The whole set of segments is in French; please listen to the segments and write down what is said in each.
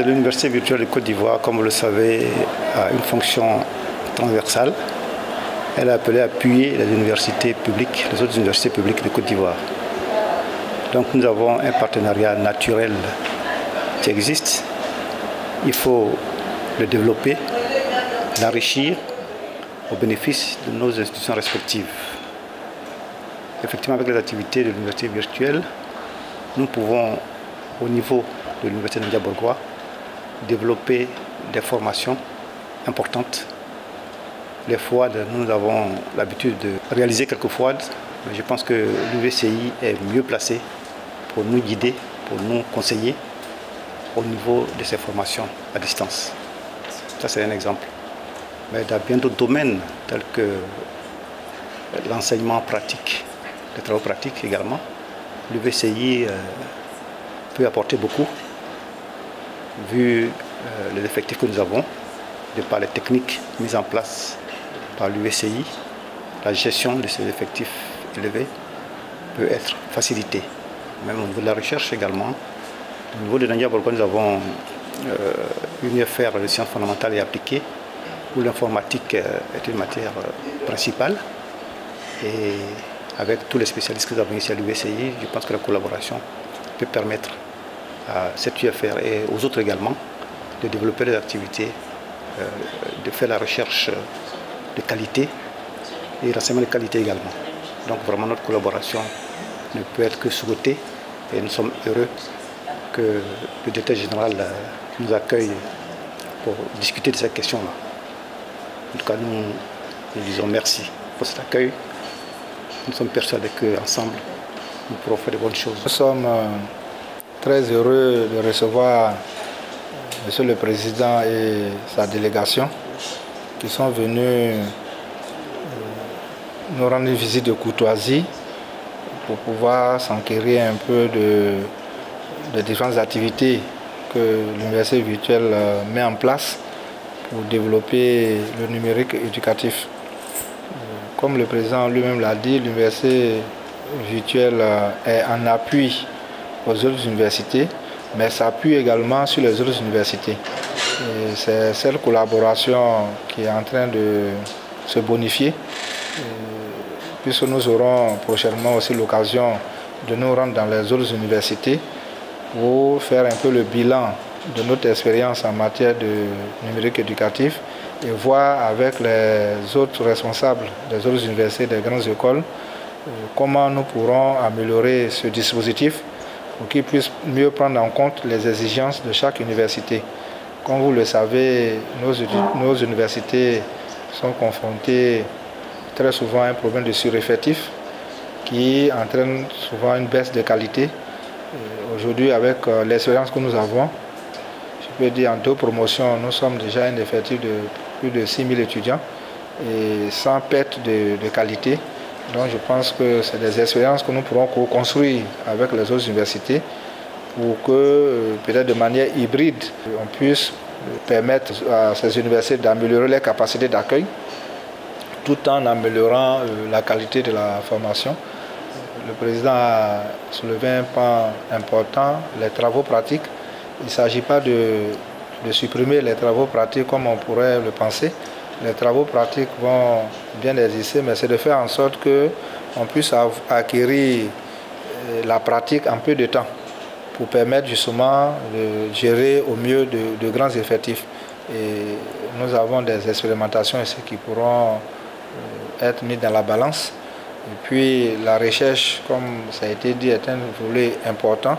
L'Université virtuelle de Côte d'Ivoire, comme vous le savez, a une fonction transversale. Elle est appelée à appuyer les universités publiques, les autres universités publiques de Côte d'Ivoire. Donc nous avons un partenariat naturel qui existe. Il faut le développer, l'enrichir au bénéfice de nos institutions respectives. Effectivement, avec les activités de l'université virtuelle, nous pouvons, au niveau de l'université de Ndiaye-Bourgois, développer des formations importantes. Les FOAD, nous avons l'habitude de réaliser quelques FOAD, mais je pense que l'UVCI est mieux placé pour nous guider, pour nous conseiller au niveau de ces formations à distance. Ça, c'est un exemple. Mais dans bien d'autres domaines, tels que l'enseignement pratique, les travaux pratiques également, l'UVCI peut apporter beaucoup, vu les effectifs que nous avons, de par les techniques mises en place par l'UVCI. La gestion de ces effectifs élevés peut être facilitée. Même au niveau de la recherche également. Au niveau de Ndiaye-Bourgois, nous avons une UFR de sciences fondamentales et appliquées, où l'informatique est une matière principale. Et avec tous les spécialistes que nous avons ici à l'UVCI, je pense que la collaboration peut permettre à cette UFR et aux autres également de développer des activités, de faire la recherche de qualité et l'enseignement de qualité également. Donc vraiment notre collaboration ne peut être que souhaitée et nous sommes heureux que le directeur général nous accueille pour discuter de cette question-là. En tout cas, nous disons merci pour cet accueil. Nous sommes persuadés qu'ensemble, nous pourrons faire de bonnes choses. Nous sommes très heureux de recevoir Monsieur le Président et sa délégation qui sont venus nous rendre une visite de courtoisie pour pouvoir s'enquérir un peu de différentes activités que l'université virtuelle met en place pour développer le numérique éducatif. Comme le président lui-même l'a dit, l'université virtuelle est en appui aux autres universités, mais s'appuie également sur les autres universités. C'est cette collaboration qui est en train de se bonifier, puisque nous aurons prochainement aussi l'occasion de nous rendre dans les autres universités pour faire un peu le bilan de notre expérience en matière de numérique éducatif et voir avec les autres responsables des autres universités, des grandes écoles, comment nous pourrons améliorer ce dispositif pour qu'il puisse mieux prendre en compte les exigences de chaque université. Comme vous le savez, nos universités sont confrontées très souvent à un problème de sureffectif qui entraîne souvent une baisse de qualité. Aujourd'hui, avec l'expérience que nous avons, je peux dire en 2 promotions, nous sommes déjà un effectif de plus de 6 000 étudiants et sans perte de qualité. Donc je pense que c'est des expériences que nous pourrons construire avec les autres universités pour que, peut-être de manière hybride, on puisse permettre à ces universités d'améliorer leurs capacités d'accueil tout en améliorant la qualité de la formation. Le président a soulevé un point important, les travaux pratiques. Il ne s'agit pas de supprimer les travaux pratiques comme on pourrait le penser. Les travaux pratiques vont bien exister, mais c'est de faire en sorte qu'on puisse acquérir la pratique en peu de temps pour permettre justement de gérer au mieux de grands effectifs. Et nous avons des expérimentations ici qui pourront être mises dans la balance. Et puis la recherche, comme ça a été dit, est un volet important.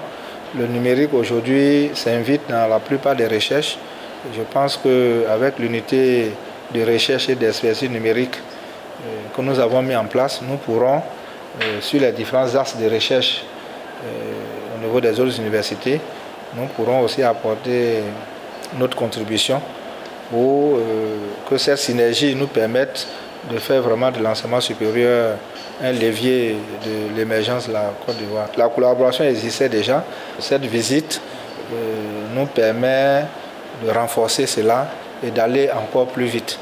Le numérique aujourd'hui s'invite dans la plupart des recherches. Je pense qu'avec l'unité de recherche et d'expertise numérique que nous avons mis en place, nous pourrons, sur les différents axes de recherche au niveau des autres universités, nous pourrons aussi apporter notre contribution pour que cette synergie nous permette de faire vraiment de l'enseignement supérieur un levier de l'émergence de la Côte d'Ivoire. La collaboration existait déjà. Cette visite nous permet de renforcer cela et d'aller encore plus vite.